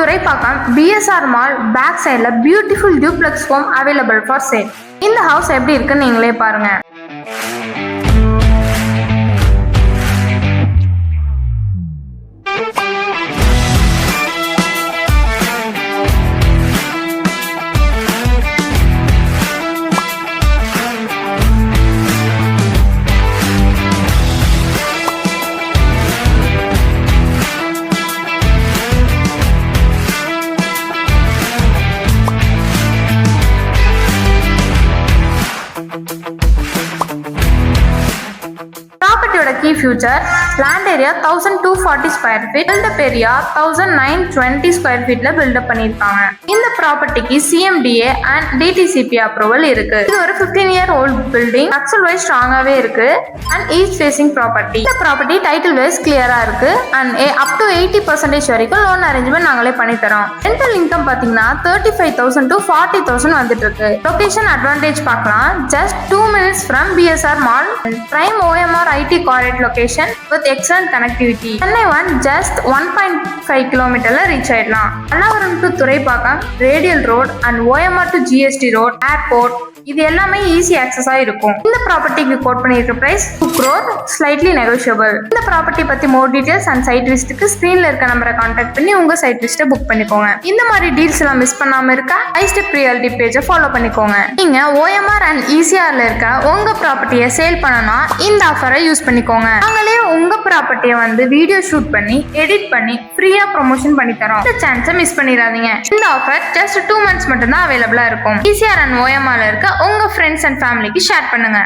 Thoraipakkam PSR mall back சைட்ல beautiful duplex home available for sale. இந்த house எப்படி இருக்குன்னு நீங்களே பாருங்க. ப்ராப்பர்ட்டியோட key feature land area 1240 square feet, built up area 1920 square ஃபீட்ல பில்டப் பண்ணிருக்காங்க. இந்த ப்ராப்பர்ட்டிக்கு சிஎம்டிஏ அண்ட் டிடிசிபி அப்ரூவல் இருக்கு. இது ஒரு 15 year old building, structure wise ஸ்ட்ராங்காவே இருக்கு அண்ட் ஈஸ்ட் ஃபேசிங் ப்ராப்பர்ட்டி. இந்த ப்ராப்பர்ட்டி டைட்டில் வைஸ் கிளியரா இருக்கு அண்ட் அப் டு 80% வரைக்கும் லோன் அரேஞ்ச்மெண்ட் நாங்களே பண்ணி தரோம். ரெண்டல் இன்கம் பாத்தீங்கன்னா 35,000 to 40,000 வந்துட்டு இருக்கு. லொகேஷன் அட்வான்டேஜ் பார்க்கலாம். Just 2 minutes from PSR mall, prime OMR IT corridor location with excellent connectivity. Chennai one just 1.5 kilometerல reach ஆயிடலாம். Pallavaram to Thoraipakkam radial road and OMR to GST road, airport இது எல்லாமே easy ஆக்சஸா இருக்கும். இந்த ப்ராப்பர்ட்டிக்கு code பண்ணிருக்க price 2 crore, slightly negotiable. இந்த property பத்தி மோர் details and side லிஸ்ட்டுக்கு ஸ்கிரீன்ல இருக்க நம்பரை கான்டாக்ட் பண்ணி உங்க சைட் லிஸ்ட்டை புக் பண்ணிக்கோங்க. இந்த மாதிரி டீல்ஸ் எல்லாம் மிஸ் பண்ணாம இருக்க iStep Realty பேஜை ஃபாலோ பண்ணிக்கோங்க. நீங்க OMR அண்ட் ECRல இருக்க உங்க ப்ராப்பர்ட்டியை சேல் பண்ணனா இந்த ஆஃபரை யூஸ் பண்ணிக்கோங்க. நாங்களே உங்க ப்ராப்பர்ட்டியை வந்து வீடியோ ஷூட் பண்ணி எடிட் பண்ணி ஃப்ரீயா ப்ரொமோஷன் பண்ணி தரோம். இந்த சான்ஸை மிஸ் பண்ணிடாதீங்க. இந்த ஆஃபர் ஜஸ்ட் 2 months மட்டும் தான் அவைலபிளா இருக்கும். ECR அண்ட் OMRல இருக்க உங்க ஃப்ரெண்ட்ஸ் அண்ட் ஃபேமிலிக்கு ஷேர் பண்ணுங்க.